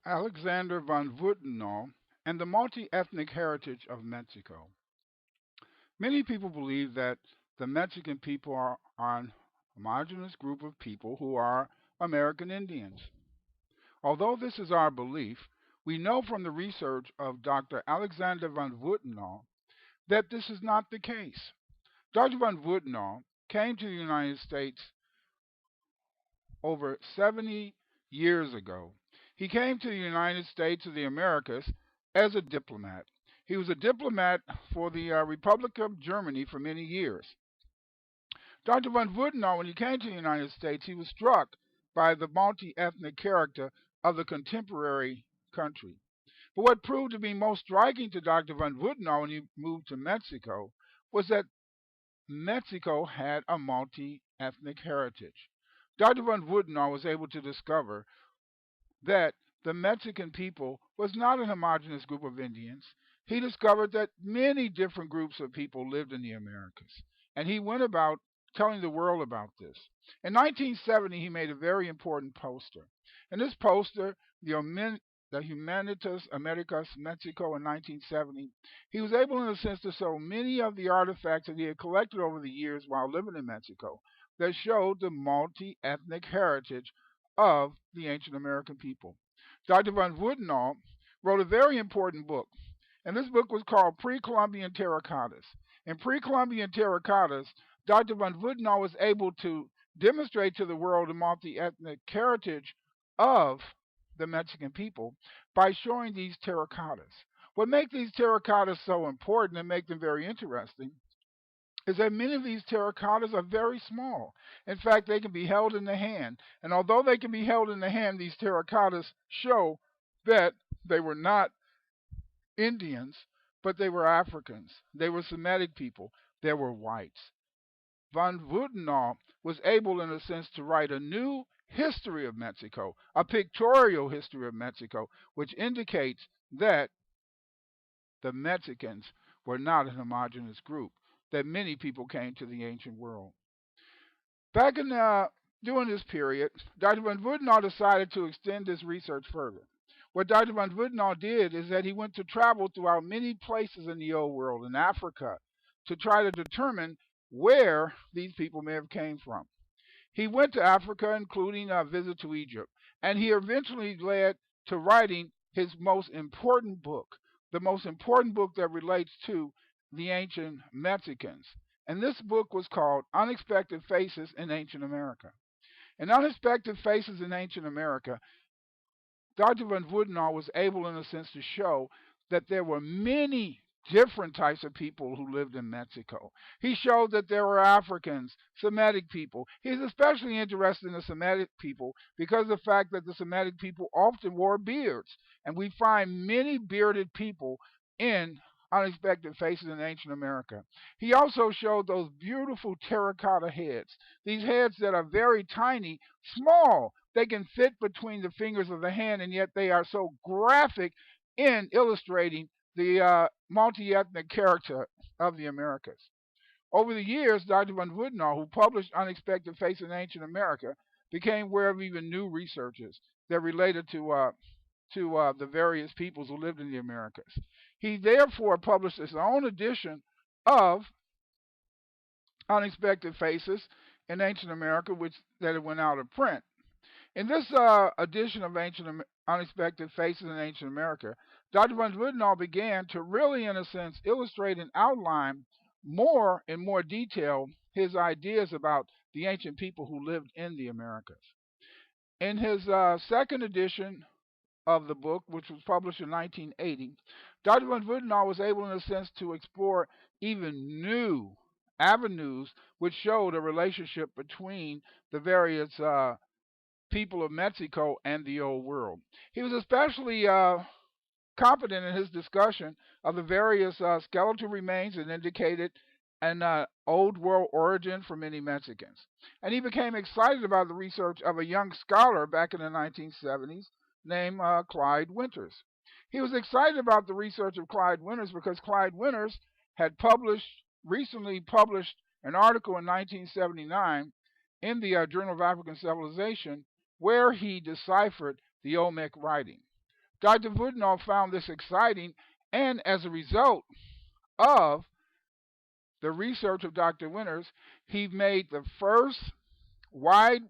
Alexander von Wuthenau and the multi-ethnic heritage of Mexico. Many people believe that the Mexican people are a homogeneous group of people who are American Indians. Although this is our belief, we know from the research of Dr. Alexander von Wuthenau that this is not the case. Dr. von Wuthenau came to the United States over 70 years ago. He came to the United States of the Americas as a diplomat. He was a diplomat for the Republic of Germany for many years. Dr. von Wuthenau, when he came to the United States, he was struck by the multi-ethnic character of the contemporary country. But what proved to be most striking to Dr. von Wuthenau when he moved to Mexico was that Mexico had a multi-ethnic heritage. Dr. von Wuthenau was able to discover that the Mexican people was not a homogeneous group of Indians. He discovered that many different groups of people lived in the Americas. And he went about telling the world about this. In 1970, he made a very important poster. In this poster, the Humanitas Americas Mexico in 1970, he was able, in a sense, to show many of the artifacts that he had collected over the years while living in Mexico that showed the multi ethnic heritage of the ancient American people. Dr. von Wuthenau wrote a very important book, and this book was called Pre-Columbian Terracottas. In Pre-Columbian Terracottas, Dr. von Wuthenau was able to demonstrate to the world the multi-ethnic heritage of the Mexican people by showing these terracottas. What makes these terracottas so important and make them very interesting is that many of these terracottas are very small. In fact, they can be held in the hand. And although they can be held in the hand, these terracottas show that they were not Indians, but they were Africans. They were Semitic people. They were whites. Von Wuthenau was able, in a sense, to write a new history of Mexico, a pictorial history of Mexico, which indicates that the Mexicans were not a homogeneous group, that many people came to the ancient world. Back in during this period, Dr. von Wuthenau decided to extend his research further. What Dr. von Wuthenau did is that he went to travel throughout many places in the old world, in Africa, to try to determine where these people may have came from. He went to Africa, including a visit to Egypt, and he eventually led to writing his most important book, the most important book that relates to the ancient Mexicans. And this book was called Unexpected Faces in Ancient America. In Unexpected Faces in Ancient America, Dr. von Wuthenau was able, in a sense, to show that there were many different types of people who lived in Mexico. He showed that there were Africans, Semitic people. He's especially interested in the Semitic people because of the fact that the Semitic people often wore beards. And we find many bearded people in Unexpected Faces in Ancient America. He also showed those beautiful terracotta heads, these heads that are very tiny, small. They can fit between the fingers of the hand, and yet they are so graphic in illustrating the multi-ethnic character of the Americas. Over the years, Dr. von Wuthenau, who published Unexpected Faces in Ancient America, became aware of even new researches that related to the various peoples who lived in the Americas. He therefore published his own edition of Unexpected Faces in Ancient America, which that it went out of print. In this edition of Unexpected Faces in Ancient America, Dr. von Wuthenau began to really, in a sense, illustrate and outline more in more detail his ideas about the ancient people who lived in the Americas. In his second edition of the book, which was published in 1980, Dr. von Wuthenau was able, in a sense, to explore even new avenues which showed a relationship between the various people of Mexico and the old world. He was especially competent in his discussion of the various skeletal remains that indicated an old world origin for many Mexicans. And he became excited about the research of a young scholar back in the 1970s named Clyde Winters. He was excited about the research of Clyde Winters because Clyde Winters had recently published an article in 1979 in the Journal of African Civilization where he deciphered the Olmec writing. Dr. Wuthenau found this exciting, and as a result of the research of Dr. Winters, he made the first wide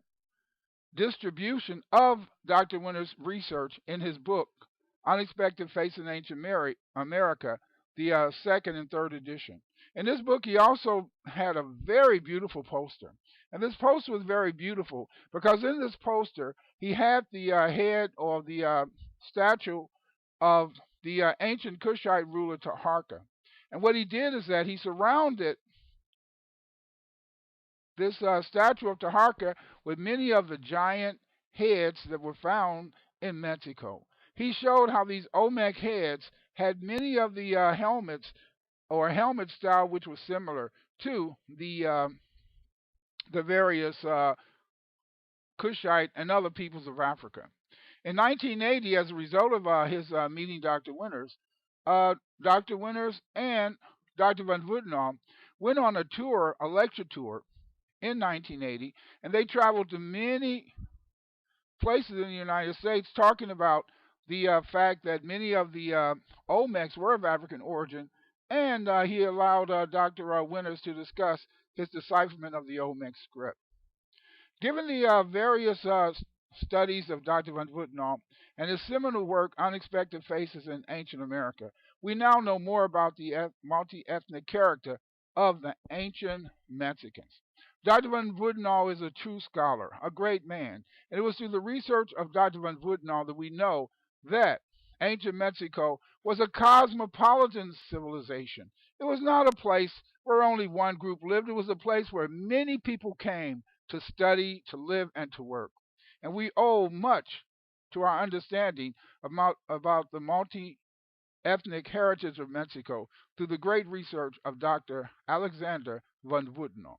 distribution of Dr. Winters' research in his book, Unexpected Faces in Ancient America, the second and third edition. In this book, he also had a very beautiful poster. And this poster was very beautiful because in this poster, he had the head or the statue of the ancient Kushite ruler Taharka. And what he did is that he surrounded this statue of Taharka with many of the giant heads that were found in Mexico. He showed how these Olmec heads had many of the helmets or helmet style which was similar to the various Kushite and other peoples of Africa. In 1980, as a result of his meeting Dr. Winters, Dr. Winters and Dr. von Wuthenau went on a tour, a lecture tour, in 1980, and they traveled to many places in the United States talking about the fact that many of the Olmecs were of African origin, and he allowed Dr. Winters to discuss his decipherment of the Olmec script. Given the various studies of Dr. von Wuthenau and his seminal work, Unexpected Faces in Ancient America, we now know more about the multi-ethnic character of the ancient Mexicans. Dr. von Wuthenau is a true scholar, a great man, and it was through the research of Dr. von Wuthenau that we know that ancient Mexico was a cosmopolitan civilization. It was not a place where only one group lived. It was a place where many people came to study, to live, and to work. And we owe much to our understanding about the multi-ethnic heritage of Mexico through the great research of Dr. Alexander von Wuthenau.